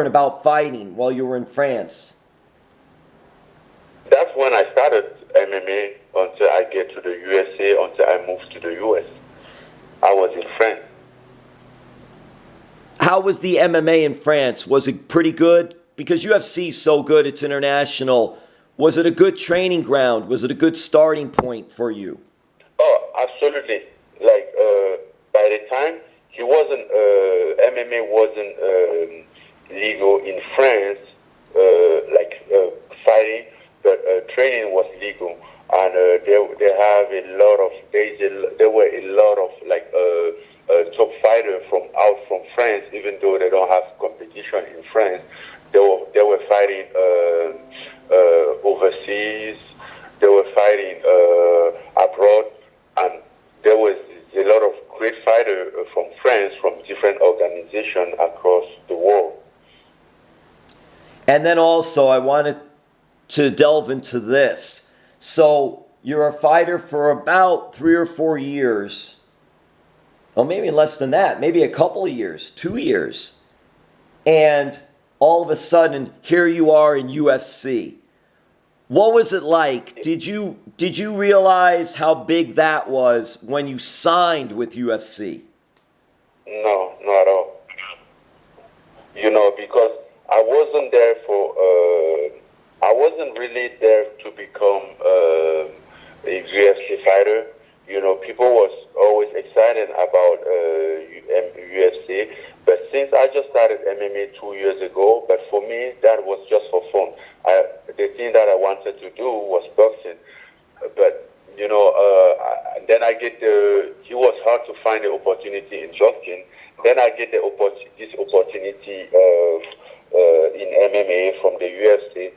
about fighting while you were in France? That's when I started MMA until I get to the USA, until I moved to the US. I was in France. How was the MMA in France? Was it pretty good? Because UFC is so good, it's international. Was it a good training ground? Was it a good starting point for you? Oh, absolutely. By the time MMA wasn't legal in France, fighting, but training was legal, and there were a lot of top fighters from France, even though they don't have competition in France. They were fighting overseas. They were fighting abroad, and there was a lot of great fighters from France, from different organizations across the world. And then also, I wanted to delve into this. So you're a fighter for about 3 or 4 years. Well, maybe less than that. Maybe a couple of years, 2 years. And all of a sudden, here you are in UFC. What was it like? Did you realize how big that was when you signed with UFC? No, not at all. Because I wasn't there I wasn't really there to become a UFC fighter. People was always excited about UFC, but since I just started MMA 2 years ago, but for me, that was just for fun. The thing that I wanted to do was boxing, but then it was hard to find the opportunity in boxing. Then I get this opportunity in MMA from the UFC.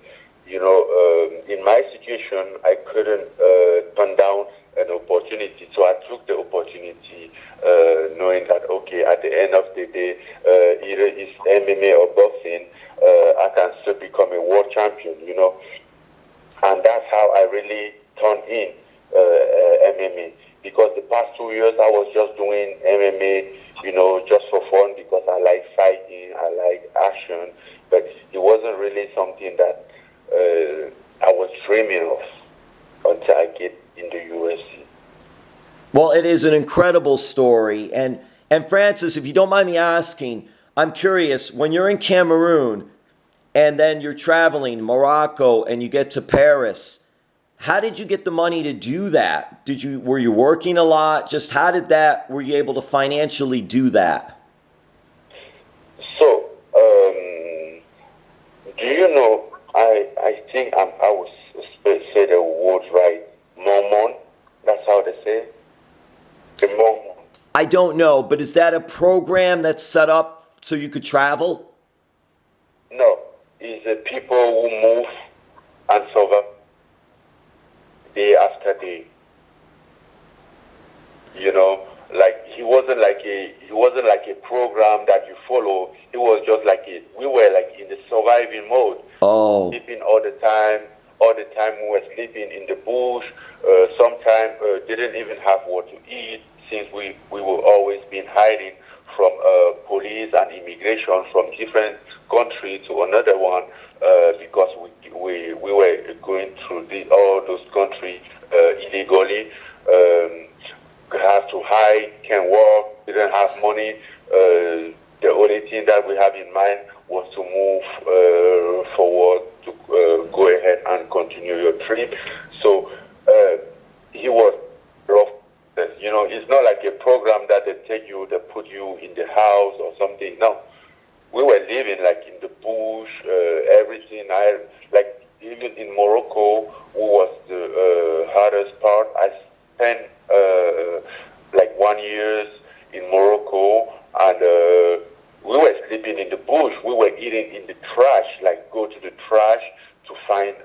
In my situation, I couldn't turn down an opportunity, so I took the opportunity, knowing that at the end of the day, either it's MMA or boxing, I can still become a world champion. And that's how I really turned in MMA. Because the past 2 years I was just doing MMA, just for fun, because I like fighting, I like action, but it wasn't really something that I was dreaming of until I get in the UFC. Well, it is an incredible story. And Francis, if you don't mind me asking, I'm curious, when you're in Cameroon and then you're traveling Morocco and you get to Paris, how did you get the money to do that? Were you working a lot? Just were you able to financially do that? So, do you know, I think I would say the word right, Mormon, that's how they say it. The Mormon. I don't know, but is that a program that's set up so you could travel? No, it's the people who move and survive day after day. It wasn't like a program that you follow. It was just we were in the surviving mode. Oh. Sleeping all the time. All the time we were sleeping in the bush. Sometimes didn't even have what to eat, since we were always been hiding from police and immigration from different country to another one, because we were going through all those countries illegally. Have to hide, can't walk, didn't have money. The only thing that we have in mind was to move forward, to go ahead and continue your trip. So he was rough. It's not like a program that they take you, they put you in the house or something. No, we were living in the bush, everything. Even in Morocco, who was the hardest part. I spent 1 year in Morocco, and we were sleeping in the bush. We were eating in the trash, go to the trash to find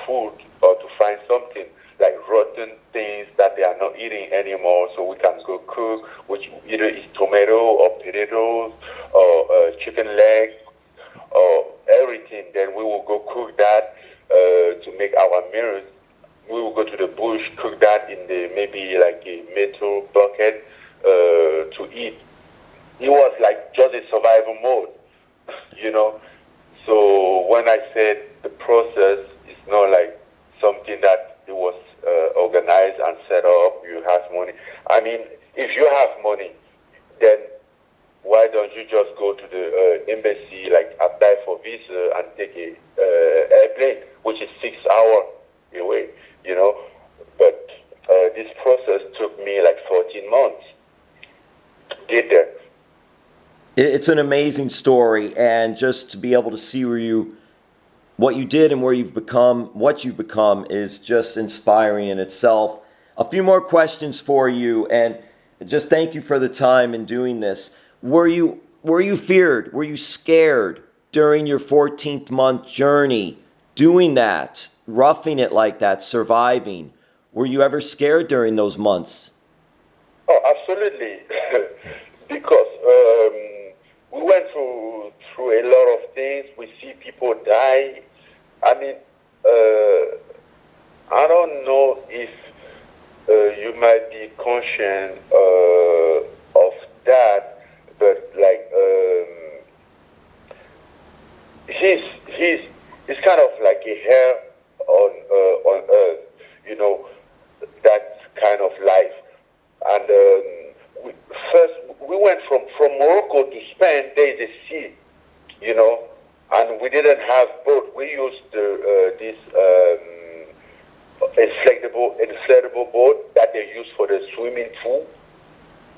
food or to find something rotten things that they are not eating anymore, so we can go cook, which either is tomato or potatoes or chicken leg or everything. Then we will go cook that to make our meals. We will go to the bush, cook that in maybe a metal bucket to eat. It was just a survival mode, So when I said the process is not like something that it was organized and set up, you have money. I mean, if you have money, then why don't you just go to the embassy, like apply for visa and take a airplane, which is 6 hours away, you know? But this process took me like 14 months to get there. It's an amazing story, and just to be able to see what you did and where you've become, what you've become, is just inspiring in itself. A few more questions for you, and just thank you for the time in doing this. Were you feared? Were you scared during your 14th month journey, doing that, roughing it like that, surviving? Were you ever scared during those months? Oh, absolutely. Because we went through a lot of things. We see people die. I mean, I don't know if you might be conscious of that, but like he's kind of like a hair on earth, you know, that kind of life. And we went from Morocco to Spain. There is a sea, you know, and we didn't have boat. We used this inflatable boat that they use for the swimming pool.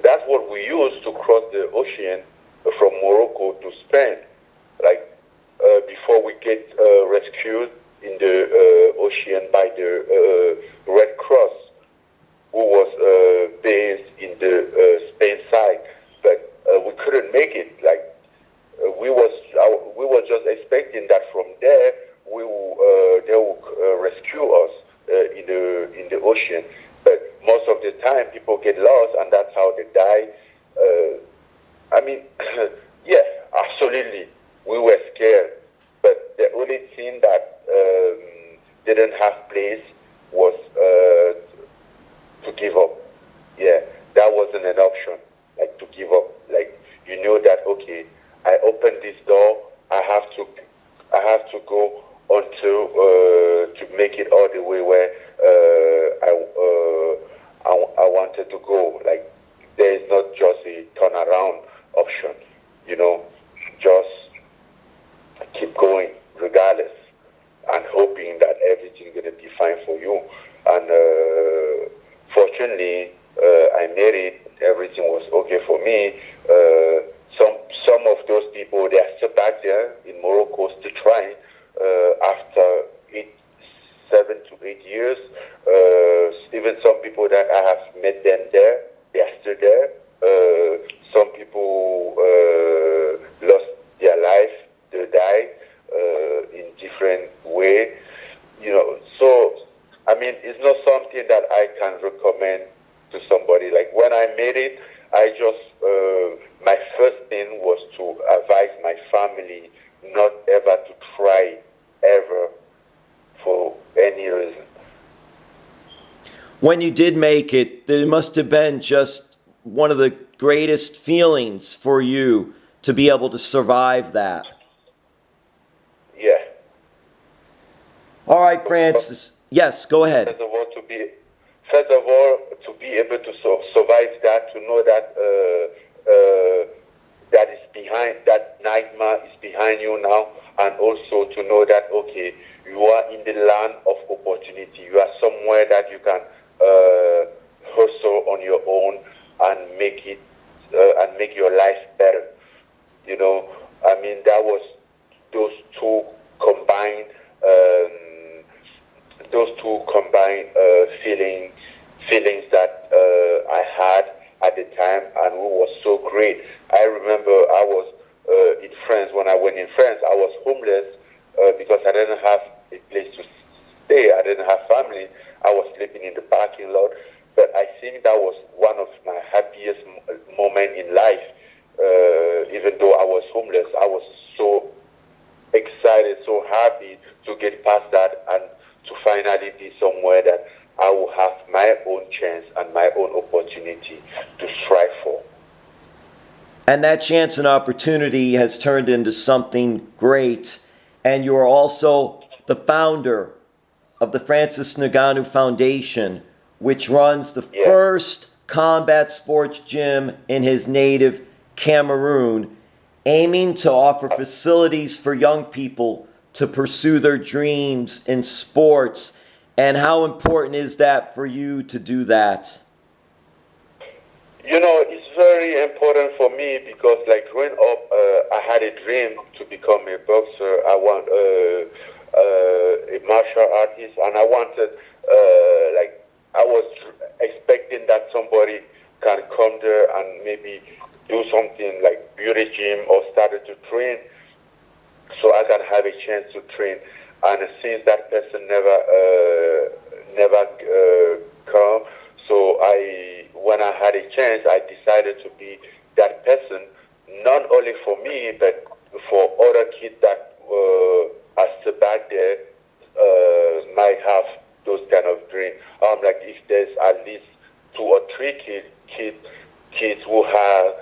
That's what we used to cross the ocean from Morocco to Spain. Like before we get rescued in the ocean by the Red Cross, who was based in the Spain side, but we couldn't make it. Like we were just expecting that from there they will rescue us in the ocean. But most of the time, people get lost, and that's how they die. I mean, yeah, absolutely, we were scared. But the only thing that didn't have place was to give up. Yeah, that wasn't an option, like to give up. Like, you know that, okay, I opened this door, I have to go until to make it all the way where I wanted to go. Like, there is not just a turnaround option, you know, just keep going regardless and hoping that everything's going to be fine for you. And fortunately, I made it. Everything was okay for me. Some of those people, they are still back there in Morocco, still trying after 7 to 8 years. Even some people that I have met them there, they are still there. Some people lost their life, they died in different way. You know, so I mean, it's not something that I can recommend to somebody. Like when I made it, I just my first thing was to advise my family not ever to try ever for any reason. When you did make it, there must have been just one of the greatest feelings for you to be able to survive that. Yeah. All right, Francis. Yes, go ahead. First of all, to be able to survive that, to know that that is behind, that nightmare is behind you now, and also to know that, okay, you are in the land of opportunity. You are somewhere that you can hustle on your own and make it and make your life better. You know, I mean, that was those two combined feelings that I had at the time, and it was so great. I remember I was in France. When I went in France, I was homeless because I didn't have a place to stay. I didn't have family. I was sleeping in the parking lot. But I think that was one of my happiest moments in life. Even though I was homeless, I was so excited, so happy to get past that and to finally be somewhere that I will have my own chance and my own opportunity to strive for. And that chance and opportunity has turned into something great. and you are also the founder of the Francis Ngannou Foundation, which runs the first combat sports gym in his native Cameroon, aiming to offer facilities for young people to pursue their dreams in sports. And how important is that for you to do that? You know, it's very important for me because, like, growing up, I had a dream to become a boxer. I want a martial artist, and I wanted, I was expecting that somebody can come there and maybe do something like build a gym or started to train, so I can have a chance to train. And since that person never come, so when I had a chance, I decided to be that person, not only for me, but for other kids that are still back there, might have those kind of dreams. Like if there's at least 2 or 3 kids who have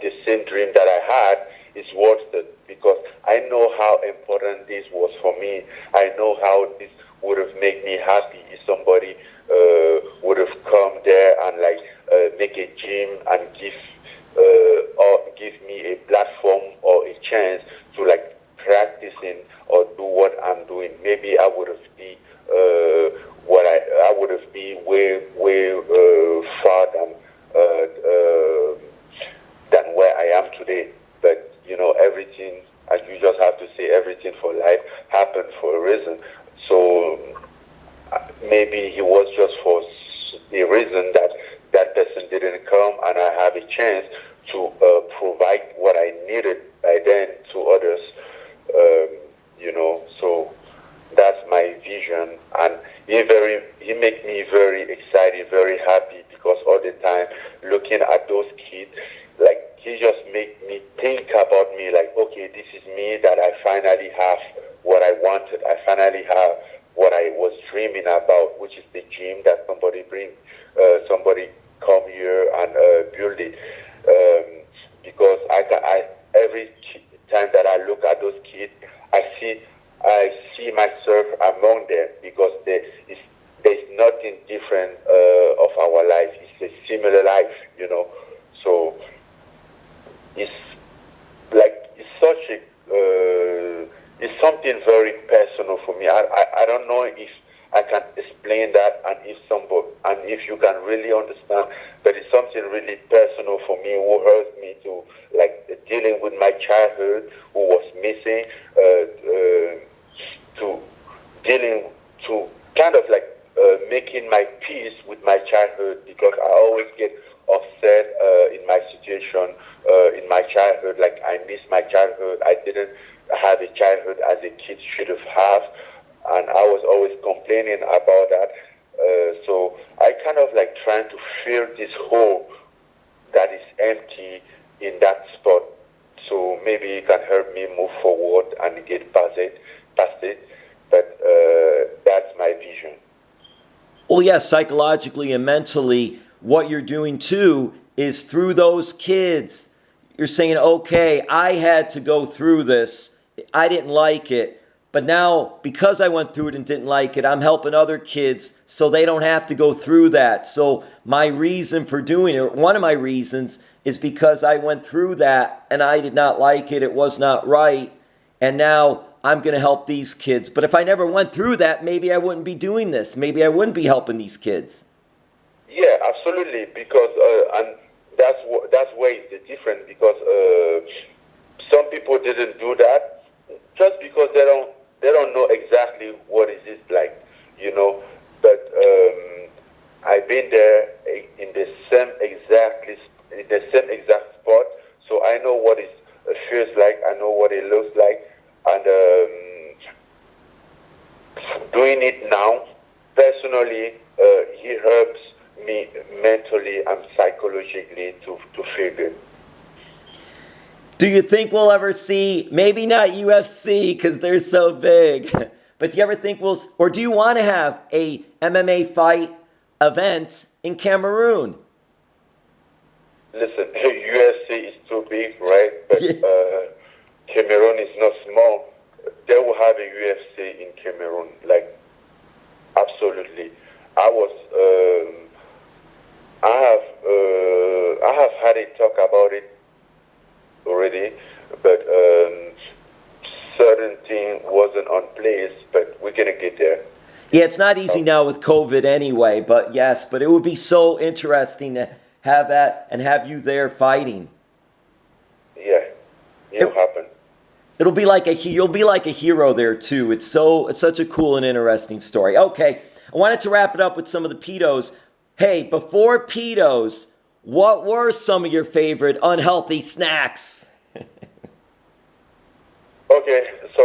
the same dream that I had, it's worth it, because I know how important this was for me. I know how this would have made me happy if somebody would have come there and make a gym and give me a platform or a chance to practicing or do what I'm doing. Maybe I would have been I would have been way far than where I am today. But you know, everything, as you just have to say, everything for life happened for a reason. So maybe it was just for the reason that that person didn't come, and I have a chance to provide what I needed by then to others. You know, so that's my vision, and he make me very excited, very happy, because all the time looking at those kids, he just make me think about me, okay, this is me, that I finally have what I wanted. I finally have what I was dreaming about, which is the gym that somebody come here and build it. Because every time that I look at those kids, I see myself among them, because there's nothing different of our life. It's a similar life, you know. So it's something very personal for me. I don't know if I can explain that, and if you can really understand, but it's something really personal for me, who hurts me to dealing with my childhood, who was missing, to dealing to kind of making my peace with my childhood, because I always get upset in my situation in my childhood. I miss my childhood. I didn't have a childhood as a kid should have had, and I was always complaining about that. So I kind of trying to fill this hole that is empty in that spot. So maybe it can help me move forward and get past it. But that's my vision. Well, yes, psychologically and mentally, what you're doing too is through those kids, you're saying, okay, I had to go through this. I didn't like it. But now, because I went through it and didn't like it, I'm helping other kids so they don't have to go through that. So my reason for doing it, one of my reasons, is because I went through that and I did not like it. It was not right. And now I'm going to help these kids. But if I never went through that, maybe I wouldn't be doing this. Maybe I wouldn't be helping these kids. Yeah, absolutely. Because and that's where it's different. Because some people didn't do that just because they don't know exactly what it is like, you know. But I've been there in the same exact spot, so I know what it feels like. I know what it looks like. And doing it now, personally, it helps me mentally and psychologically to feel good. Do you think we'll ever see, maybe not UFC because they're so big, but do you ever think or do you want to have a MMA fight event in Cameroon? Listen, UFC is too big, right? But Cameroon is not small. They will have a UFC in Cameroon, like absolutely. I have had a talk about it already, but certain thing wasn't on place. But we're gonna get there. Yeah, it's not easy now with COVID anyway, but yes, but it would be so interesting to have that and have you there fighting. Yeah, it'll happen. You'll be like a hero there too. It's such a cool and interesting story. Okay, I wanted to wrap it up with some of the PeaTos. Hey, before PeaTos, what were some of your favorite unhealthy snacks? Okay, so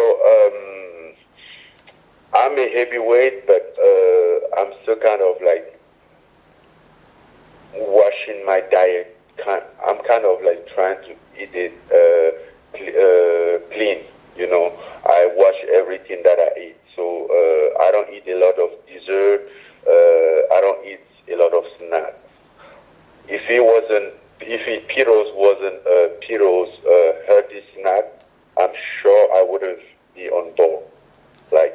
I'm a heavyweight, but I'm still kind of like washing my diet. I'm kind of like trying to eat it clean. You know, I wash everything that I eat. So I don't eat a lot of dessert. I don't eat a lot of snacks. If PeaTos wasn't PeaTos healthy snack, I'm sure I wouldn't be on board. Like,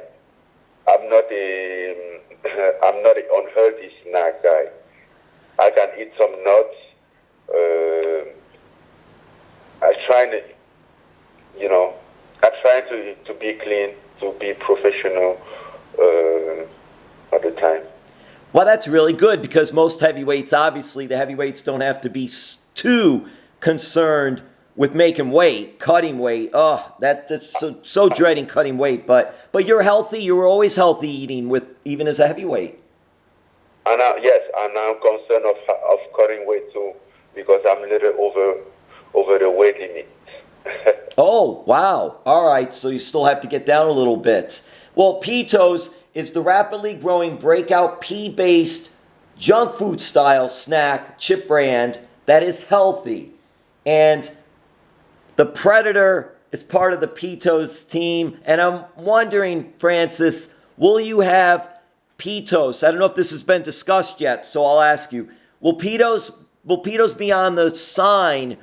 I'm not an unhealthy snack guy. I can eat some nuts. I try to be clean, to be professional all the time. Well, that's really good because most heavyweights, obviously, the heavyweights don't have to be too concerned with making weight, cutting weight. Oh, that's so dreading cutting weight. But you're healthy. You were always healthy eating even as a heavyweight. And I'm concerned of cutting weight too because I'm a little over the weight limit. Oh, wow. All right, so you still have to get down a little bit. Well, PeaTos is the rapidly growing breakout pea-based junk food style snack chip brand that is healthy. And the Predator is part of the PeaTos team. And I'm wondering, Francis, will you have PeaTos? I don't know if this has been discussed yet, so I'll ask you. Will PeaTos be on the sign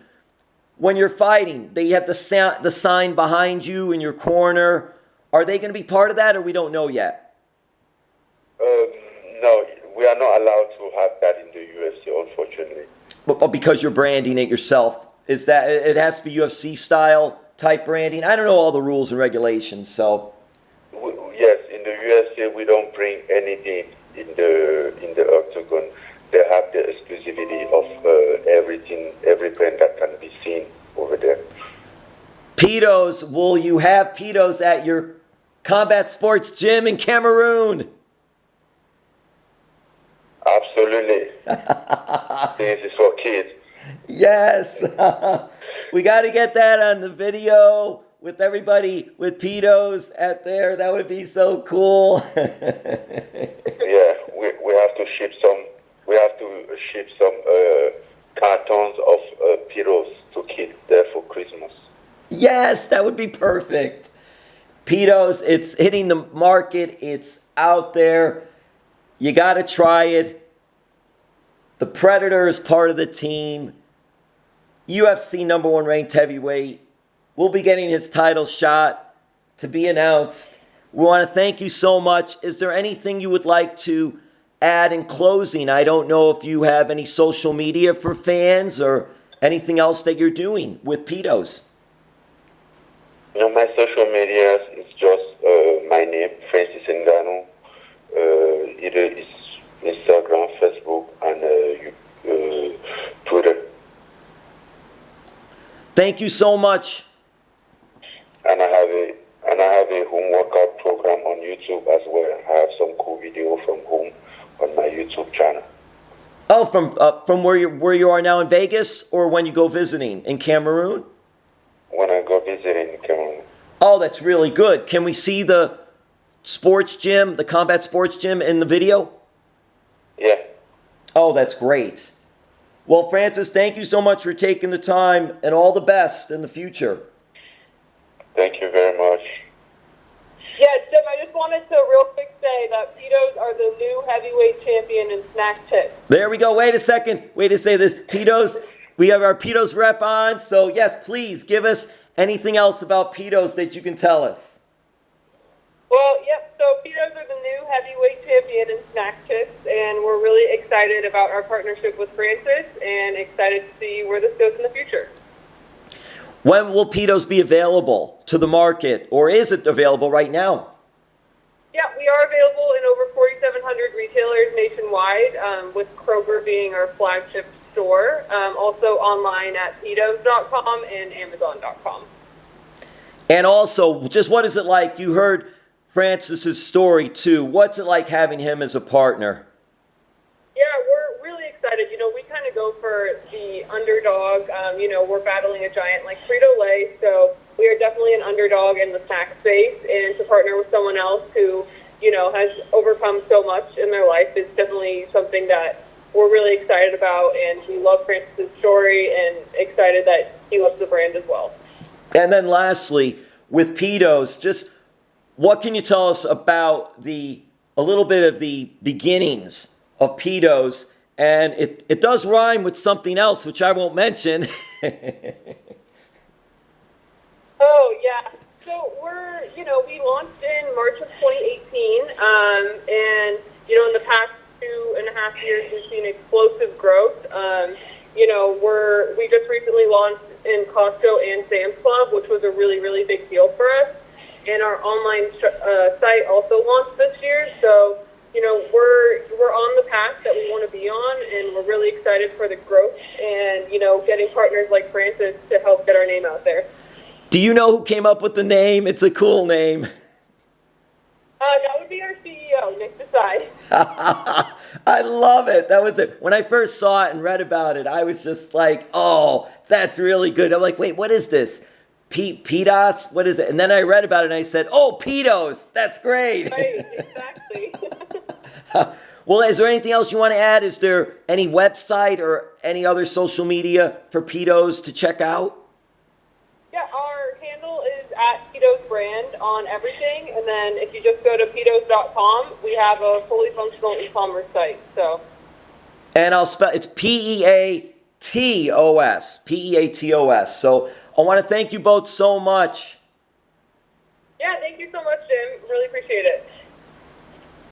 when you're fighting? They have the sign behind you in your corner. Are they going to be part of that, or we don't know yet? No, we are not allowed to have that in the UFC, unfortunately. But because you're branding it yourself, is that it has to be UFC style type branding? I don't know all the rules and regulations, so. Yes, in the UFC we don't bring anything in the octagon. They have the exclusivity of everything, every brand that can be seen over there. PeaTos, will you have PeaTos at your combat sports gym in Cameroon? Absolutely. This is for kids. Yes. We got to get that on the video with everybody with PeaTos at there. That would be so cool. Yeah, we have to ship some. We have to ship some cartons of PeaTos to kids there for Christmas. Yes, that would be perfect. PeaTos, it's hitting the market. It's out there. You got to try it. The Predator is part of the team. UFC #1 ranked heavyweight will be getting his title shot to be announced. We want to thank you so much. Is there anything you would like to add in closing? I don't know if you have any social media for fans or anything else that you're doing with PeaTos. My social media is just my name, Francis Ngannou. Either it's Instagram, Facebook, and Twitter. Thank you so much. And I have a home workout program on YouTube as well. I have some cool video from home on my YouTube channel. Oh, from where you are now in Vegas, or when you go visiting in Cameroon? When I go visiting in Cameroon. Oh, that's really good. Can we see the sports gym, the combat sports gym in the video? Yeah. Oh, that's great. Well, Francis, thank you so much for taking the time, and all the best in the future. Thank you very much. Yeah, Jim, I just wanted to real quick say that PeaTos are the new heavyweight champion in snack chips. There we go. Wait a second. Wait to say this. PeaTos, we have our PeaTos rep on. So, yes, please give us anything else about PeaTos that you can tell us? Well, yep, so PeaTos are the new heavyweight champion in snack chips, and we're really excited about our partnership with Francis and excited to see where this goes in the future. When will PeaTos be available to the market, or is it available right now? Yeah, we are available in over 4,700 retailers nationwide, with Kroger being our flagship store. Also online at PeaTos.com and Amazon.com. And also, just what is it like? You heard Francis's story too. What's it like having him as a partner? Yeah, we're really excited. We kind of go for the underdog. We're battling a giant like Frito-Lay, so we are definitely an underdog in the snack space, and to partner with someone else who, has overcome so much in their life is definitely something that we're really excited about, and we love Francis' story and excited that he loves the brand as well. And then lastly, with PeaTos, just what can you tell us about a little bit of the beginnings of PeaTos? And it does rhyme with something else, which I won't mention. Oh, yeah. So we launched in March of 2018, and, in the past 2.5 years, we've seen explosive growth. We just recently launched in Costco and Sam's Club, which was a really, really big deal for us. And our online site also launched this year. So, we're on the path that we want to be on, and we're really excited for the growth and, getting partners like Francis to help get our name out there. Do you know who came up with the name? It's a cool name. That would be our CEO, Nick Desai. I love it. That was it. When I first saw it and read about it, I was just like, oh, that's really good. I'm like, wait, what is this? PeaTos? What is it? And then I read about it and I said, oh, PeaTos. That's great. Right, exactly. Well, is there anything else you want to add? Is there any website or any other social media for PeaTos to check out? Yeah, our handle is at PeaTos brand on everything. And then if you just go to PeaTos.com, we have a fully functional e-commerce site. So. And I'll spell it's PeaTos. PeaTos. So I want to thank you both so much. Yeah, thank you so much, Jim. Really appreciate it.